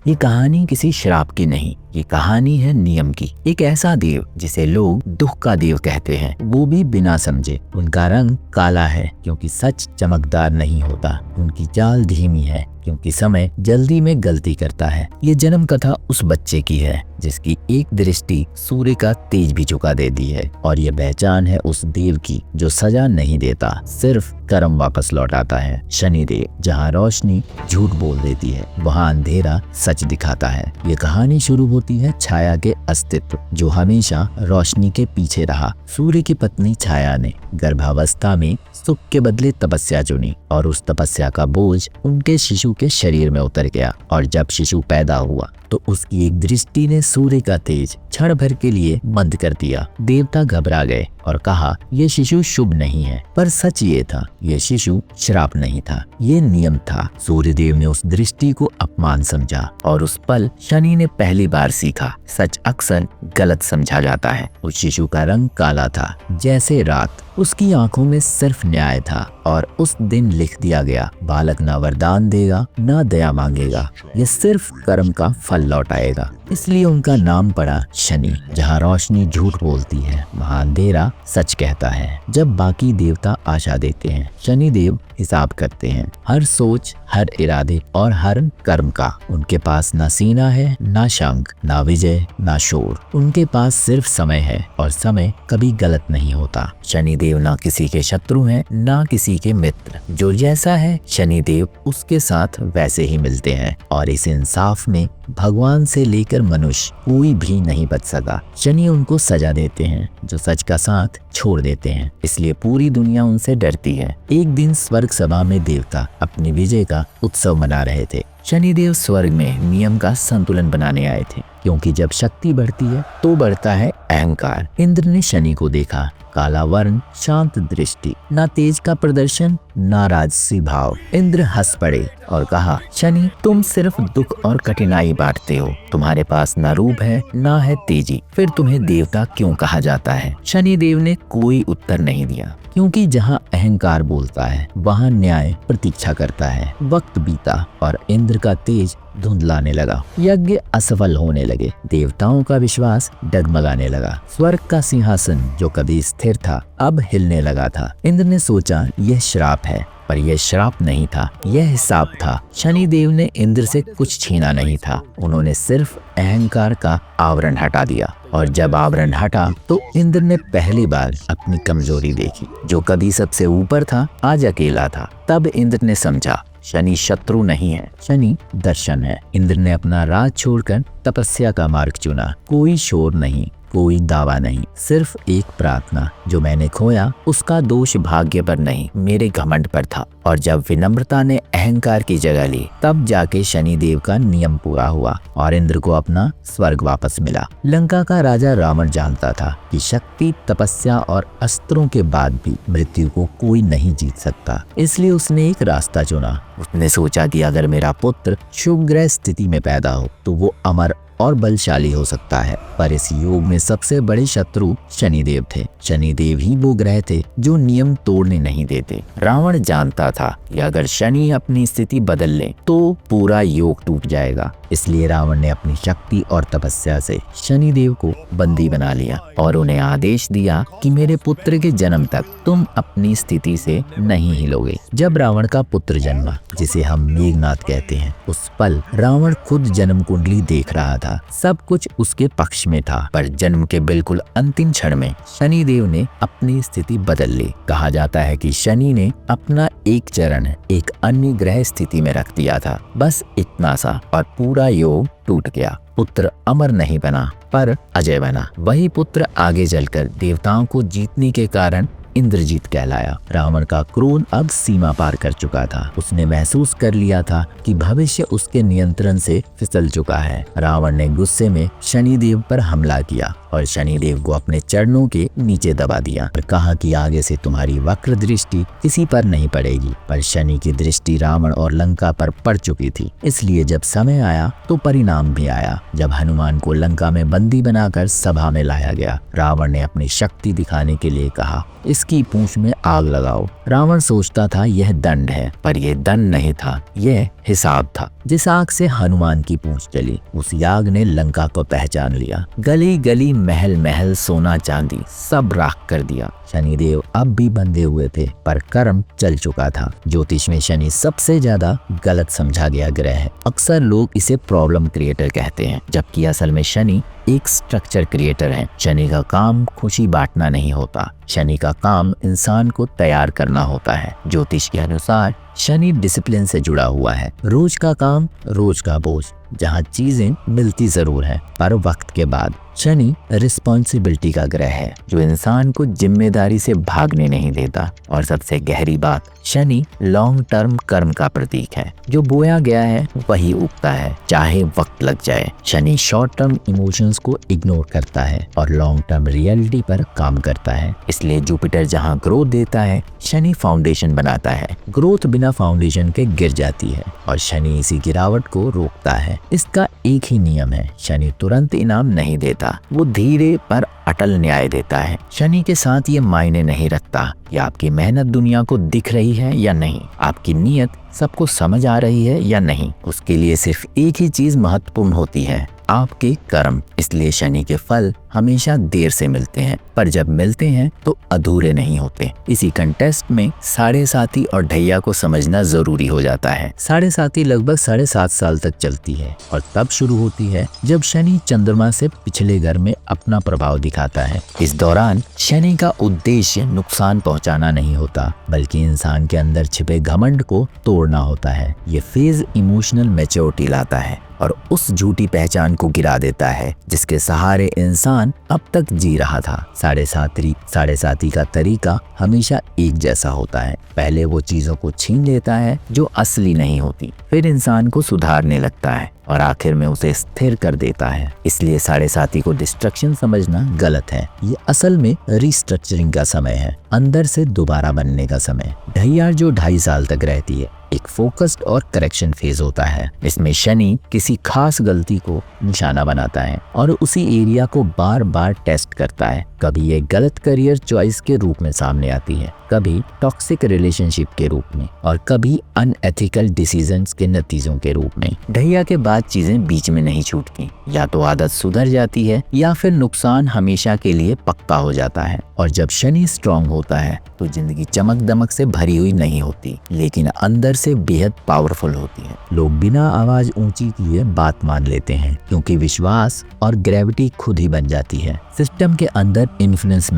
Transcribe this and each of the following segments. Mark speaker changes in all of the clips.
Speaker 1: ये कहानी किसी श्राप की नहीं, ये कहानी है नियम की। एक ऐसा देव जिसे लोग दुख का देव कहते हैं, वो भी बिना समझे। उनका रंग काला है क्योंकि सच चमकदार नहीं होता। उनकी चाल धीमी है क्योंकि समय जल्दी में गलती करता है। ये जन्म कथा उस बच्चे की है जिसकी एक दृष्टि सूर्य का तेज भी चुका देती है, और ये पहचान है उस देव की जो सजा नहीं देता, सिर्फ कर्म वापस लौटाता है। शनिदेव। जहाँ रोशनी झूठ बोल देती है, वहाँ अंधेरा सच दिखाता है। ये कहानी शुरू होती है छाया के अस्तित्व जो हमेशा रोशनी के पीछे रहा। सूर्य की पत्नी छाया ने गर्भावस्था में सुख के बदले तपस्या चुनी, और उस तपस्या का बोझ उनके शिशु के शरीर में उतर गया। और जब शिशु पैदा हुआ तो उसकी एक दृष्टि ने सूर्य का तेज क्षण भर के लिए बंद कर दिया। देवता घबरा गए और कहा, ये शिशु शुभ नहीं है। पर सच ये था, ये शिशु श्राप नहीं था, ये नियम था। सूर्यदेव ने उस दृष्टि को अपमान समझा, और उस पल शनि ने पहली बार सीखा, सच अक्सर गलत समझा जाता है। उस शिशु का रंग काला था जैसे रात। उसकी आंखों में सिर्फ न्याय था, और उस दिन लिख दिया गया, बालक ना वरदान देगा ना दया मांगेगा, ये सिर्फ कर्म का फल लौटाएगा। इसलिए उनका नाम पड़ा शनि। जहाँ रोशनी झूठ बोलती है, वहाँ अंधेरा सच कहता है। जब बाकी देवता आशा देते हैं, शनिदेव हिसाब करते हैं, हर सोच, हर इरादे और हर कर्म का। उनके पास ना सीना है, ना शंख, ना विजय, ना शोर। उनके पास सिर्फ समय है, और समय कभी गलत नहीं होता। शनिदेव ना किसी के शत्रु हैं, ना किसी के मित्र। जो जैसा है शनिदेव उसके साथ वैसे ही मिलते हैं, और इस इंसाफ में भगवान से लेकर मनुष्य कोई भी नहीं बच सका। शनि उनको सजा देते हैं जो सच का साथ छोड़ देते हैं, इसलिए पूरी दुनिया उनसे डरती है। एक दिन स्वर्ग सभा में देवता अपनी विजय का उत्सव मना रहे थे। शनिदेव स्वर्ग में नियम का संतुलन बनाने आए थे, क्योंकि जब शक्ति बढ़ती है तो बढ़ता है अहंकार। इंद्र ने शनि को देखा, काला वर्ण, शांत दृष्टि, ना तेज का प्रदर्शन ना राजसी भाव। इंद्र हंस पड़े और कहा, शनि तुम सिर्फ दुख और कठिनाई बांटते हो, तुम्हारे पास ना रूप है ना है तेजी, फिर तुम्हें देवता क्यों कहा जाता है? शनिदेव ने कोई उत्तर नहीं दिया, क्योंकि जहाँ अहंकार बोलता है वहाँ न्याय प्रतीक्षा करता है। वक्त बीता और इंद्र का तेज धुंधलाने लगा। यज्ञ असफल होने लगे, देवताओं का विश्वास डगमगाने लगा। स्वर्ग का सिंहासन जो कभी स्थिर था अब हिलने लगा था। इंद्र ने सोचा, यह श्राप है, पर यह श्राप नहीं था, यह हिसाब था। शनिदेव ने इंद्र से कुछ छीना नहीं था, उन्होंने सिर्फ अहंकार का आवरण हटा दिया। और जब आवरण हटा तो इंद्र ने पहली बार अपनी कमजोरी देखी। जो कभी सबसे ऊपर था आज अकेला था। तब इंद्र ने समझा, शनि शत्रु नहीं है, शनि दर्शन है। इंद्र ने अपना राज छोड़कर तपस्या का मार्ग चुना। कोई शोर नहीं, कोई दावा नहीं, सिर्फ एक प्रार्थना, जो मैंने खोया उसका दोष भाग्य पर नहीं मेरे घमंड पर था। और जब विनम्रता ने अहंकार की जगह ली, तब जाके शनिदेव का नियम पूरा हुआ और इंद्र को अपना स्वर्ग वापस मिला। लंका का राजा रावण जानता था कि शक्ति, तपस्या और अस्त्रों के बाद भी मृत्यु को कोई नहीं जीत सकता, इसलिए उसने एक रास्ता चुना। उसने सोचा कि अगर मेरा पुत्र शुभ ग्रह स्थिति में पैदा हो तो वो अमर और बलशाली हो सकता है। पर इस योग में सबसे बड़े शत्रु शनिदेव थे। शनिदेव ही वो ग्रह थे जो नियम तोड़ने नहीं देते। रावण जानता था कि अगर शनि अपनी स्थिति बदल ले तो पूरा योग टूट जाएगा, इसलिए रावण ने अपनी शक्ति और तपस्या से शनिदेव को बंदी बना लिया और उन्हें आदेश दिया कि मेरे पुत्र के जन्म तक तुम अपनी स्थिति से नहीं हिलोगे। जब रावण का पुत्र जन्मा, जिसे हम मेघनाद कहते हैं, उस पल रावण खुद जन्म कुंडली देख रहा था। सब कुछ उसके पक्ष में था, पर जन्म के बिल्कुल अंतिम क्षण में शनिदेव ने अपनी स्थिति बदल ली। कहा जाता है कि शनि ने अपना एक चरण एक अन्य ग्रह स्थिति में रख दिया था, बस इतना सा, और पूरा योग टूट गया। पुत्र अमर नहीं बना पर अजय बना। वही पुत्र आगे चलकर देवताओं को जीतने के कारण इंद्रजीत कहलाया। रावण का क्रोध अब सीमा पार कर चुका था। उसने महसूस कर लिया था कि भविष्य उसके नियंत्रण से फिसल चुका है। रावण ने गुस्से में शनिदेव पर हमला किया और शनिदेव को अपने चरणों के नीचे दबा दिया और कहा कि आगे से तुम्हारी वक्र दृष्टि किसी पर नहीं पड़ेगी। पर शनि की दृष्टि रावण और लंका पर पड़ चुकी थी, इसलिए जब समय आया तो परिणाम भी आया। जब हनुमान को लंका में बंदी बनाकर सभा में लाया गया, रावण ने अपनी शक्ति दिखाने के लिए कहा, इसकी पूंछ में आग लगाओ। रावण सोचता था यह दंड है, पर यह दंड नहीं था, यह हिसाब था। जिस आग से हनुमान की पूंछ जली, उस आग ने लंका को पहचान लिया। गली गली महल महल सोना चांदी सब राख कर दिया। शनिदेव अब भी बंधे हुए थे, पर कर्म चल चुका था। ज्योतिष में शनि सबसे ज्यादा गलत समझा गया ग्रह है। अक्सर लोग इसे प्रॉब्लम क्रिएटर कहते हैं, जबकि असल में शनि एक स्ट्रक्चर क्रिएटर है। शनि का काम खुशी बांटना नहीं होता, शनि का काम इंसान को तैयार करना होता है। ज्योतिष के अनुसार शनि डिसिप्लिन से जुड़ा हुआ है। रोज का काम रोज का बोझ, जहाँ चीजें मिलती जरूर है पर वक्त के बाद। शनि रिस्पॉन्सिबिलिटी का ग्रह है जो इंसान को जिम्मेदारी से भागने नहीं देता। और सबसे गहरी बात, शनि लॉन्ग टर्म कर्म का प्रतीक है। जो बोया गया है वही उगता है, चाहे वक्त लग जाए। शनि शॉर्ट टर्म इमोशंस को इग्नोर करता है और लॉन्ग टर्म रियलिटी पर काम करता है। इसलिए जुपिटर जहाँ ग्रोथ देता है, शनि फाउंडेशन बनाता है। ग्रोथ बिना फाउंडेशन के गिर जाती है और शनि इसी गिरावट को रोकता है। इसका एक ही नियम है, शनि तुरंत इनाम नहीं देता, वो धीरे पर अटल न्याय देता है। शनि के साथ ये मायने नहीं रखता कि आपकी मेहनत दुनिया को दिख रही है या नहीं, आपकी नीयत सबको समझ आ रही है या नहीं। उसके लिए सिर्फ एक ही चीज महत्वपूर्ण होती है, आपके कर्म। इसलिए शनि के फल हमेशा देर से मिलते हैं, पर जब मिलते हैं तो अधूरे नहीं होते। इसी कंटेस्ट में साढ़े साथी और ढैया को समझना जरूरी हो जाता है। साढ़े साथी लगभग 7.5 साल तक चलती है और तब शुरू होती है जब शनि चंद्रमा से पिछले घर में अपना प्रभाव दिखाता है। इस दौरान शनि का उद्देश्य नुकसान पहुंचाना नहीं होता, बल्कि इंसान के अंदर छिपे घमंड को तोड़ना होता है। ये फेज इमोशनल मैच्योरिटी लाता है और उस झूठी पहचान को गिरा देता है जिसके सहारे इंसान अब तक जी रहा था। साढ़े साथी का तरीका हमेशा एक जैसा होता है। पहले वो चीजों को छीन लेता है जो असली नहीं होती, फिर इंसान को सुधारने लगता है और आखिर में उसे स्थिर कर देता है। इसलिए साढ़े साथी को डिस्ट्रक्शन समझना गलत है। ये असल में रिस्ट्रक्चरिंग का समय है, अंदर से दोबारा बनने का समय। ढैया जो 2.5 साल तक रहती है, एक फोकस्ड और करेक्शन फेज होता है। इसमें शनि किसी खास गलती को निशाना बनाता है और उसी एरिया को बार बार टेस्ट करता है। कभी ये गलत करियर चॉइस के रूप में सामने आती है, कभी टॉक्सिक रिलेशनशिप के रूप में और कभी अनएथिकल डिसीजंस के नतीजों के रूप में। ढैया के बाद चीजें बीच में नहीं छूटती, या तो आदत सुधर जाती है या फिर नुकसान हमेशा के लिए पक्का हो जाता है। और जब शनि स्ट्रांग होता है तो जिंदगी चमक दमक से भरी हुई नहीं होती, लेकिन अंदर से बेहद पावरफुल होती है। लोग बिना आवाज ऊंची किए बात मान लेते हैं क्योंकि विश्वास और ग्रेविटी खुद ही बन जाती है। सिस्टम के अंदर इन्फ्लुएंस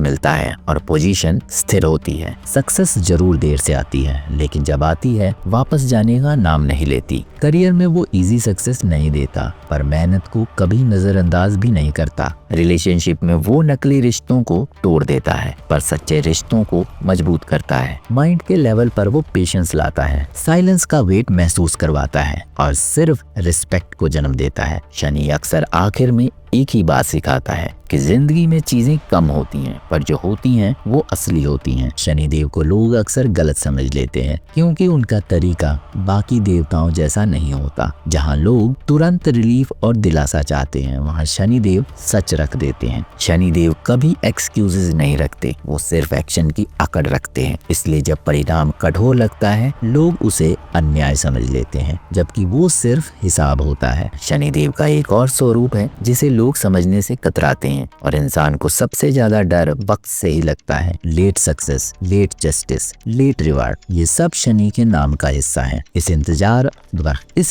Speaker 1: मिलता है और पोजीशन स्थिर होती है। सक्सेस जरूर देर से आती है, लेकिन जब आती है वापस जाने का नाम नहीं लेती। करियर में वो इजी सक्सेस नहीं देता, पर मेहनत को कभी नजरअंदाज भी नहीं करता। रिलेशनशिप में वो नकली रिश्तों को तोड़ देता है, पर सच्चे रिश्तों को मजबूत करता है। माइंड के लेवल पर वो पेशेंस लाता है, साइलेंस का वेट महसूस करवाता है और सिर्फ रिस्पेक्ट को जन्म देता है। शनि अक्सर आखिर में एक ही बात सिखाता है कि जिंदगी में चीजें कम होती हैं, पर जो होती हैं वो असली होती हैं। शनिदेव को लोग अक्सर गलत समझ लेते हैं क्योंकि उनका तरीका बाकी देवताओं जैसा नहीं होता। जहाँ लोग तुरंत रिलीफ और दिलासा चाहते हैं, वहाँ शनिदेव सच रख देते हैं। शनिदेव कभी एक्सक्यूजेस नहीं रखते, वो सिर्फ एक्शन की अकड़ रखते हैं। इसलिए जब परिणाम कठोर लगता है, लोग उसे अन्याय समझ लेते हैं, जबकि वो सिर्फ हिसाब होता है। शनिदेव का एक और स्वरूप है जिसे लोग समझने से कतराते हैं और इंसान को सबसे ज्यादा डर वक्त से ही लगता है। Late success, late justice, late reward, ये सब शनि के नाम का हिस्सा है। इस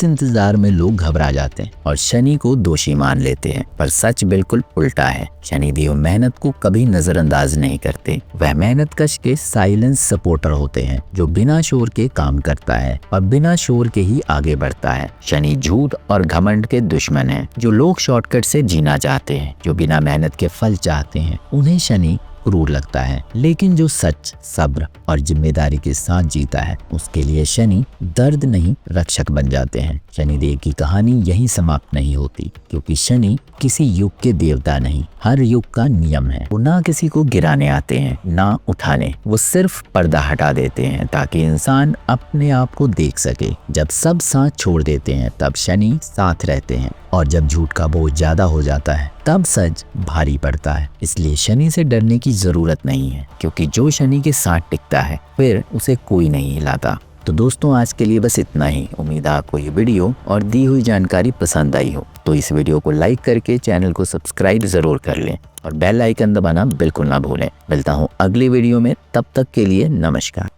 Speaker 1: इंतजार में लोग घबरा जाते हैं और शनि को दोषी मान लेते हैं, पर सच बिल्कुल उल्टा है। शनिदेव मेहनत को कभी नजरअंदाज नहीं करते। वह मेहनत कश के साइलेंस सपोर्टर होते हैं जो बिना शोर के काम करता है और बिना शोर के ही आगे बढ़ता है। शनि झूठ और घमंड के दुश्मन है। जो लोग शॉर्टकट से जीना चाहते हैं, जो बिना मेहनत के फल चाहते हैं, उन्हें शनि क्रूर लगता है, लेकिन जो सच, सब्र और जिम्मेदारी के साथ जीता है उसके लिए शनि दर्द नहीं रक्षक बन जाते हैं। शनिदेव की कहानी यहीं समाप्त नहीं होती, क्योंकि शनि किसी युग के देवता नहीं, हर युग का नियम है। वो ना किसी को गिराने आते हैं ना उठाने, वो सिर्फ पर्दा हटा देते हैं ताकि इंसान अपने आप को देख सके। जब सब साथ छोड़ देते हैं तब शनि साथ रहते हैं, और जब झूठ का बोझ ज्यादा हो जाता है तब सच भारी पड़ता है। इसलिए शनि से डरने की जरूरत नहीं है, क्योंकि जो शनि के साथ टिकता है फिर उसे कोई नहीं हिलाता। तो दोस्तों आज के लिए बस इतना ही। उम्मीद है आपको ये वीडियो और दी हुई जानकारी पसंद आई हो, तो इस वीडियो को लाइक करके चैनल को सब्सक्राइब जरूर कर लें और बेल आइकन दबाना बिल्कुल ना भूलें। मिलता हूँ अगली वीडियो में, तब तक के लिए नमस्कार।